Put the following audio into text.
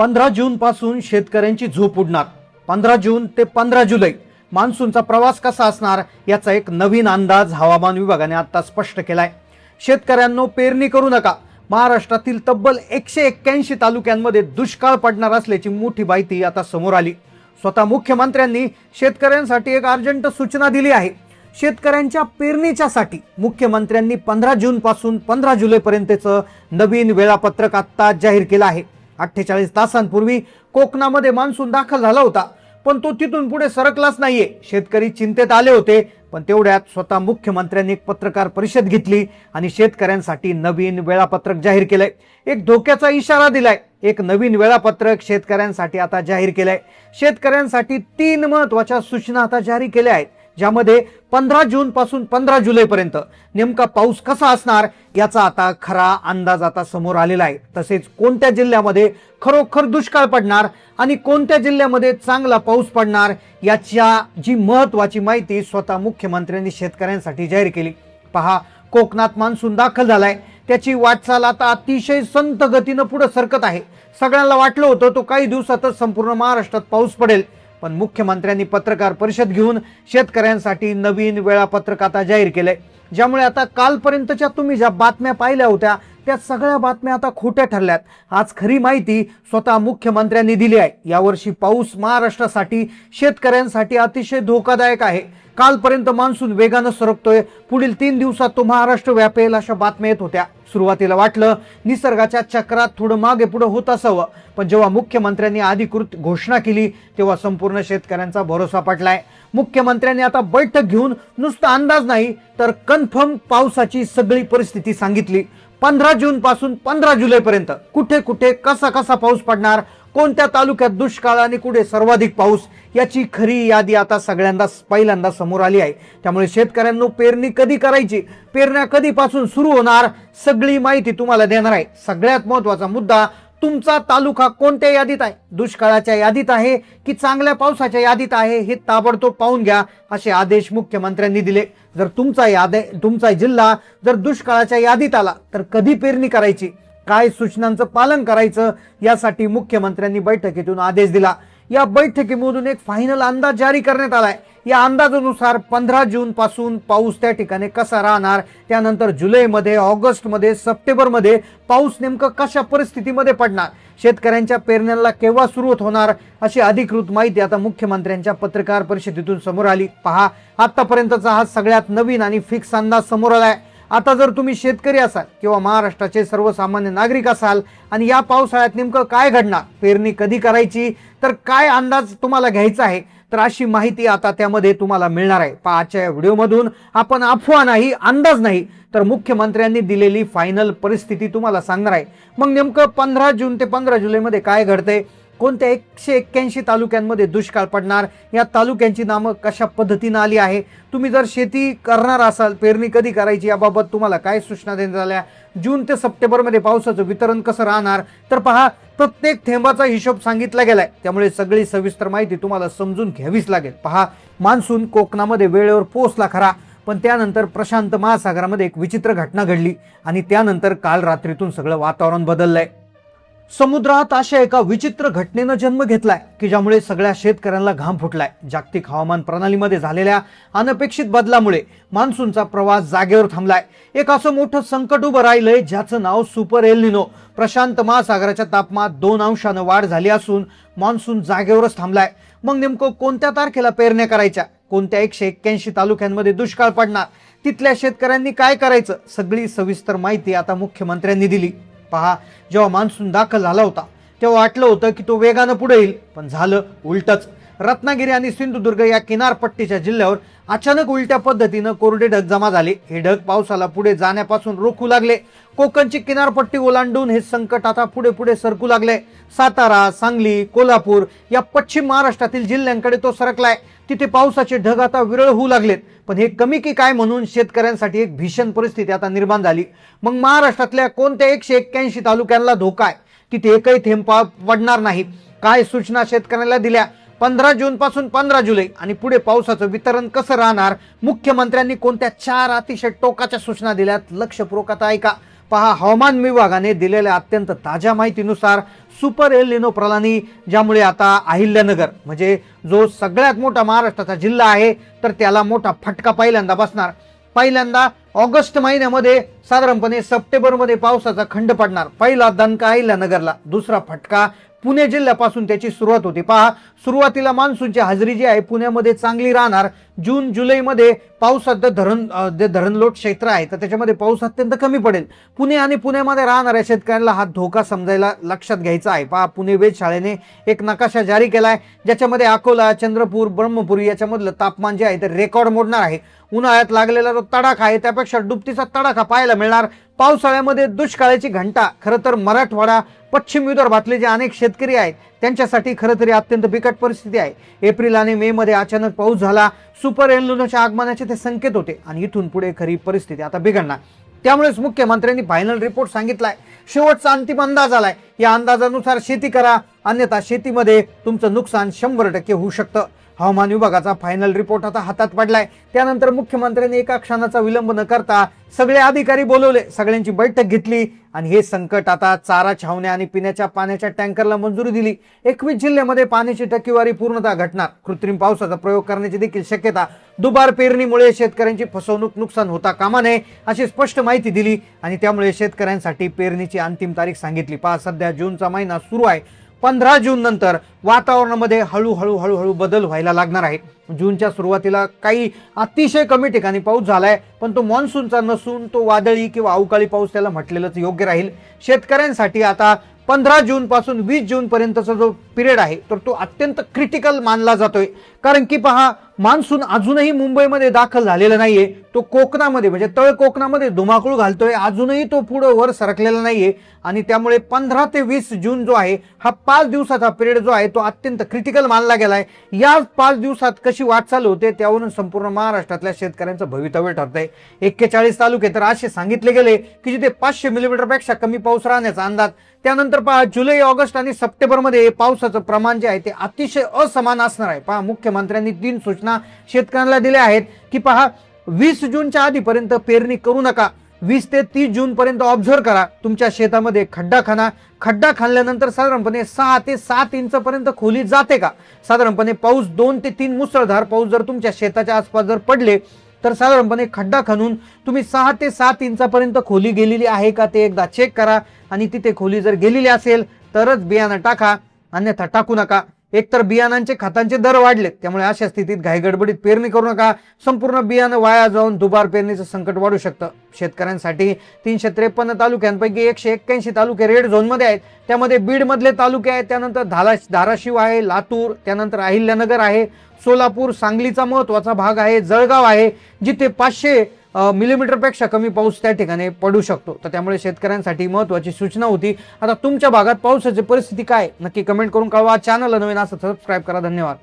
15 जून पासून शेतकऱ्यांची झोप उडणार। 15 जून ते 15 जुलै मान्सूनचा प्रवास कसा असणार याचा एक नवीन अंदाज हवामान विभागाने आता स्पष्ट केलाय। शेतकऱ्यांनो, पेरणी करू नका। महाराष्ट्रातील तब्बल 181 तालुक्यांमध्ये दुष्काळ पडणार असल्याची मोठी माहिती आता समोर आली। स्वतः मुख्यमंत्र्यांनी शेतकऱ्यांसाठी एक अर्जंट सूचना दिली आहे। शेतकऱ्यांच्या पेरणीच्यासाठी मुख्यमंत्र्यांनी 15 जून पासून 15 जुलै पर्यंतचं नवीन वेळापत्रक आता जाहीर केलं आहे। 48 तासांपूर्वी कोकणामध्ये मान्सून दाखल झाला होता, पण तो तिथून पुढे सरकलाच नाहीये। शेतकरी चिंतेत आले होते, पण तेवढ्यात स्वतः मुख्यमंत्र्यांनी एक पत्रकार परिषद घेतली आणि शेतकऱ्यांसाठी नवीन वेळापत्रक जाहीर केलंय। एक धोक्याचा इशारा दिलाय। एक नवीन वेळापत्रक शेतकऱ्यांसाठी आता जाहीर केलंय। शेतकऱ्यांसाठी 3 महत्त्वाच्या सूचना आता जारी केल्या आहेत, ज्यामध्ये 15 जून पासून 15 जुलै पर्यंत नेमका पाऊस कसा असणार याचा आता खरा अंदाज आता समोर आलेला आहे। तसेच कोणत्या जिल्ह्यामध्ये खरोखर दुष्काळ पडणार आणि कोणत्या जिल्ह्यामध्ये चांगला पाऊस पडणार याच्या जी महत्त्वाची माहिती स्वतः मुख्यमंत्र्यांनी शेतकऱ्यांसाठी जाहीर केली। पहा, कोकणात मान्सून दाखल झालाय। त्याची वाटचाल आता अतिशय संत गतीनं पुढे सरकत आहे। सगळ्यांना वाटलं होतं तो काही दिवसातच संपूर्ण महाराष्ट्रात पाऊस पडेल, पण मुख्यमंत्र्यांनी पत्रकार परिषद घेऊन शेतकऱ्यांसाठी नवीन वेळापत्रक आता जाहीर केलंय, ज्यामुळे आता कालपर्यंतच्या तुम्ही ज्या बातम्या पाहिल्या होत्या त्या सगळ्या बातम्या आता खोट्या ठरल्यात। आज खरी माहिती स्वतः मुख्यमंत्र्यांनी दिली आहे। यावर्षी पाऊस महाराष्ट्रासाठी शेतकऱ्यांसाठी अतिशय धोकादायक आहे। कालपर्यंत मान्सून वेगानं सरकतोय, पुढील 3 दिवसात तो महाराष्ट्र व्यापेल अशा बातम्या येत होत्या। सुरुवातीला वाटलं निसर्गाच्या चक्रात थोडं मागे पुढे होत असावं, पण जेव्हा मुख्यमंत्र्यांनी अधिकृत घोषणा केली तेव्हा संपूर्ण शेतकऱ्यांचा भरोसा पटलाय। मुख्यमंत्र्यांनी आता बैठक घेऊन नुसता अंदाज नाही तर कन्फर्म पावसाची सगळी परिस्थिती सांगितली। 15 जून पासून 15 जुलै पर्यंत कुठे कुठे कसा कसा पाऊस पडणार, कोणत्या तालुक्यात दुष्काळ आणि कुठे सर्वाधिक पाऊस याची खरी यादी आता सगळ्यांदा पहिल्यांदा समोर आली आहे। त्यामुळे शेतकऱ्यांनो, पेरणी कधी करायची, पेरण्या कधीपासून सुरू होणार, सगळी माहिती तुम्हाला देणार आहे। सगळ्यात महत्त्वाचा मुद्दा, तुमचा तालुका कोणत्या यादीत आहे, दुष्काळाच्या यादीत आहे की चांगल्या पावसाच्या यादीत आहे हे ताबडतोब पाहून घ्या, असे आदेश मुख्यमंत्र्यांनी दिले। जर तुमचा जिल्हा जर दुष्काळाच्या यादीत आला तर कधी पेरणी करायची, काय सूचनांचं पालन करायचं यासाठी मुख्यमंत्र्यांनी बैठकीतून आदेश दिला। या बैठकीमधून एक फायनल अंदाज जारी करण्यात आलाय। या अंदाजानुसार 15 जून पासून पाऊस त्या ठिकाणी कसा राहणार, त्यानंतर जुलैमध्ये, ऑगस्टमध्ये, सप्टेंबरमध्ये पाऊस नेमकं कशा परिस्थितीमध्ये पडणार, शेतकऱ्यांच्या पेरण्यांना केव्हा सुरुवात होणार, अशी अधिकृत माहिती आता मुख्यमंत्र्यांच्या पत्रकार परिषदेतून समोर आली। पहा, आतापर्यंतचा हा सगळ्यात नवीन आणि फिक्स अंदाज समोर आलाय। आता जर तुम्ही शेतकरी असाल किंवा महाराष्ट्राचे सर्वसामान्य नागरिक असाल आणि या पावसाळ्यात नेमकं काय घडणार, पेरणी कधी करायची, तर काय अंदाज तुम्हाला घ्यायचा आहे, तर अशी माहिती आता त्यामध्ये तुम्हाला मिळणार आहे। आजच्या व्हिडिओमधून आपण अफवा नाही, अंदाज नाही, तर मुख्यमंत्र्यांनी दिलेली फायनल परिस्थिती तुम्हाला सांगणार आहे। मग नेमकं 15 जून ते 15 जुलैमध्ये काय घडतंय, कोणत्या 181 तालुक्यांमध्ये दुष्काळ पडणार, या तालुक्यांची नामं कशा पद्धतीने आली आहे, तुम्ही जर शेती करणार असाल, पेरणी कधी करायची याबाबत तुम्हाला काय सूचना देण्यात आल्या, जून ते सप्टेंबरमध्ये पावसाचं वितरण कसं राहणार, तर पहा, प्रत्येक थेंबाचा हिशोब सांगितला गेलाय। त्यामुळे सगळी सविस्तर माहिती तुम्हाला समजून घ्यावीच लागेल। पहा, मान्सून कोकणामध्ये वेळेवर पोहोचला खरा, पण त्यानंतर प्रशांत महासागरामध्ये एक विचित्र घटना घडली आणि त्यानंतर काल रात्रीतून सगळं वातावरण बदललंय। समुद्रात अशा एका विचित्र घटनेनं जन्म घेतलाय की ज्यामुळे सगळ्या शेतकऱ्यांना घाम फुटलाय। जागतिक हवामान प्रणालीमध्ये झालेल्या अनपेक्षित बदलामुळे मान्सूनचा प्रवास जागेवर थांबलाय। एक असं मोठं संकट उभं राहिलंय ज्याचं नाव सुपर एल निनो। प्रशांत महासागराच्या तापमानात 2 अंशानं वाढ झाली असून मान्सून जागेवरच थांबलाय। मग नेमकं कोणत्या तारखेला पेरण्या करायच्या, कोणत्या 181 तालुक्यांमध्ये दुष्काळ पडणार, तिथल्या शेतकऱ्यांनी काय करायचं, सगळी सविस्तर माहिती आता मुख्यमंत्र्यांनी दिली। पहा, जेव्हा मान्सून दाखल झाला होता तेव्हा वाटलं होतं की तो वेगानं पुढे येईल, पण झालं उलटच। रत्नागिरी आणि सिंधुदुर्ग या किनारपट्टीच्या जिल्ह्यावर अचानक उलट्या पद्धतीनं कोरडे ढग जमा झाले। हे ढग पावसाला पुढे जाण्यापासून रोखू लागले। कोकणची किनारपट्टी ओलांडून हे संकट आता पुढे पुढे सरकू लागले। सातारा, सांगली, कोल्हापूर या पश्चिम महाराष्ट्रातील जिल्ह्यांकडे तो सरकलाय। तिथे पावसाचे ढग आता विरळ होऊ लागलेत, पण हे कमी की काय म्हणून शेतकऱ्यांसाठी एक भीषण परिस्थिती आता निर्माण झाली। मग महाराष्ट्रातल्या कोणत्या 181 तालुक्यांना धोका आहे, तिथे एकही थेंब पडणार नाही, काय सूचना शेतकऱ्यांना दिल्या, 15 जून पासून 15 जुलै आणि पुढे पावसाचं वितरण कसं राहणार, मुख्यमंत्र्यांनी कोणत्या 4 अतिशय टोकाच्या सूचना दिल्यात, लक्षपूर्वक आता ऐका. पहा, हवामान विभागाने दिलेल्या अत्यंत ताज्या माहितीनुसार सुपर एल निनो प्रणाली, ज्यामुळे आता अहिल्यानगर म्हणजे जो सगळ्यात मोठा महाराष्ट्राचा जिल्हा आहे तर त्याला मोठा फटका पहिल्यांदा बसणार. पहिल्यांदा ऑगस्ट महिन्यामध्ये साधारणपणे सप्टेंबरमध्ये पावसाचा खंड पडणार. पहिला दणका अहिल्यानगरला, दुसरा फटका पुणे जिल्ह्यापासून त्याची सुरुवात होती. पहा, सुरुवातीला मान्सूनची हजेरी जी आहे पुण्यामध्ये चांगली राहणार. जून जुलैमध्ये पावसात धरण लोट क्षेत्र आहे तर त्याच्यामध्ये पाऊस अत्यंत कमी पडेल. पुणे आणि पुण्यामध्ये राहणाऱ्या शेतकऱ्यांना हा धोका समजायला लक्षात घ्यायचा आहे. पहा, पुणे वेधशाळेने एक नकाशा जारी केलाय ज्याच्यामध्ये अकोला, चंद्रपूर, ब्रह्मपुरी याच्यामधलं तापमान जे आहे ते रेकॉर्ड मोडणार आहे. उन्हाळ्यात लागलेला जो तडाखा आहे त्यापेक्षा दुपटीचा तडाखा पाहायला मिळणार. पावसाळ्यामध्ये दुष्काळाची घंटा खरं तर मराठवाडा, पश्चिम विदर्भातले जे अनेक शेतकरी आहेत त्यांच्यासाठी खरं तरी अत्यंत बिकट परिस्थिती आहे. एप्रिल आणि मे मध्ये अचानक पाऊस झाला. सुपर एल निनोच्या आगमनाचे ते संकेत होते आणि इथून पुढे खरी परिस्थिती आता बिघडणार. त्यामुळेच मुख्यमंत्र्यांनी फायनल रिपोर्ट सांगितलाय, शेवटचा अंतिम अंदाज आलाय. या अंदाजानुसार शेती करा, अन्यथा शेतीमध्ये तुमचं नुकसान 100% होऊ शकतं. हवामान विभागाचा फायनल रिपोर्ट आता हातात पडलाय. त्यानंतर मुख्यमंत्र्यांनी एका क्षणाचा विलंब न करता सगळे अधिकारी बोलवले, सगळ्यांची बैठक घेतली आणि हे संकट आता चारा छावण्या आणि पिण्याच्या पाण्याच्या टँकरला मंजुरी दिली. 21 जिल्ह्यामध्ये पाण्याची टक्केवारी पूर्णतः घटणार. कृत्रिम पावसाचा प्रयोग करण्याची देखील शक्यता. दुबार पेरणीमुळे शेतकऱ्यांची फसवणूक, नुकसान होता कामा नये अशी स्पष्ट माहिती दिली आणि त्यामुळे शेतकऱ्यांसाठी पेरणीची अंतिम तारीख सांगितली. पहा, सध्या जूनचा महिना सुरू आहे. 15 जून नंतर वातावरणामध्ये हळूहळू बदल व्हायला लागणार आहे. जूनच्या सुरुवातीला काही अतिशय कमी ठिकाणी पाऊस झालाय, पण तो मान्सूनचा नसून तो वादळी किंवा अवकाळी पाऊस त्याला म्हटलेलंच योग्य राहील. शेतकऱ्यांसाठी आता 15 जून पासून 20 जून पर्यंतचा जो पिरियड आहे तर तो अत्यंत क्रिटिकल मानला जातोय. कारण की पहा, मान्सून अजूनही मुंबईमध्ये दाखल झालेला नाहीये. तो कोकणामध्ये म्हणजे तळ कोकणामध्ये धुमाकूळ घालतोय. अजूनही तो पुढे वर सरकलेला नाहीये आणि त्यामुळे 15 ते 20 जून जो आहे हा 5 दिवसाचा पिरियड जो आहे तो अत्यंत क्रिटिकल मानला गेलाय. या 5 दिवसात कशी वाटचाल होते त्यावरून संपूर्ण महाराष्ट्रातल्या शेतकऱ्यांचं भवितव्य ठरतंय. 41 तालुके तर असे सांगितले गेले की जिथे 500 मिलीमीटर पेक्षा कमी पाऊस राहण्याचा अंदाज. त्यानंतर पहा, जुलै, ऑगस्ट आणि सप्टेंबरमध्ये पावसाचं प्रमाण जे आहे ते अतिशय असमान असणार आहे. पहा, मुख्यमंत्र्यांनी 3 सूचना शेतकऱ्यांना दिल्या आहेत की पहा, 20 जूनच्या आधीपर्यंत पेरणी करू नका. 20 ते 30 जून पर्यंत ऑब्झर्व करा. तुमच्या शेतामध्ये खड्डा खणा. खड्डा खाल्ल्यानंतर साधारणपणे 6 ते 7 इंच पर्यंत खोली जाते का? साधारणपणे पाऊस 2 ते 3 मुसळधार पाऊस जर तुमच्या शेताच्या आसपास जर पडले तर साधारणपणे खड्डा खणून तुम्ही 6 ते 7 इंचापर्यंत खोली गेलेली आहे का ते एकदा चेक करा आणि तिथे खोली जर गेलेली असेल तरच बियाणं टाका, अन्यथा टाकू नका. एकतर बियाणांचे खतांचे दर वाढलेत, त्यामुळे अशा स्थितीत घाईगडबडीत पेरणी करू नका. संपूर्ण बियाणं वाया जाऊन दुबार पेरणीचं संकट वाढू शकतं. शेतकऱ्यांसाठी 353 तालुक्यांपैकी 181 तालुके रेड झोनमध्ये आहेत. त्यामध्ये बीड मधले तालुके आहेत, त्यानंतर धाराशिव आहे, लातूर, त्यानंतर अहिल्यानगर आहे, सोलापूर, सांगलीचा महत्वाचा भाग आहे, जळगाव आहे, जिथे 500 मिलीमीटर पेक्षा कमी पाऊस त्या ठिकाणी पडू शकतो. तर त्यामुळे शेतकऱ्यांसाठी महत्वाची सूचना होती. आता तुमच्या भागात पावसाची परिस्थिती काय नक्की कमेंट करून कळवा. चॅनलला नवीन असं सबस्क्राईब करा. धन्यवाद.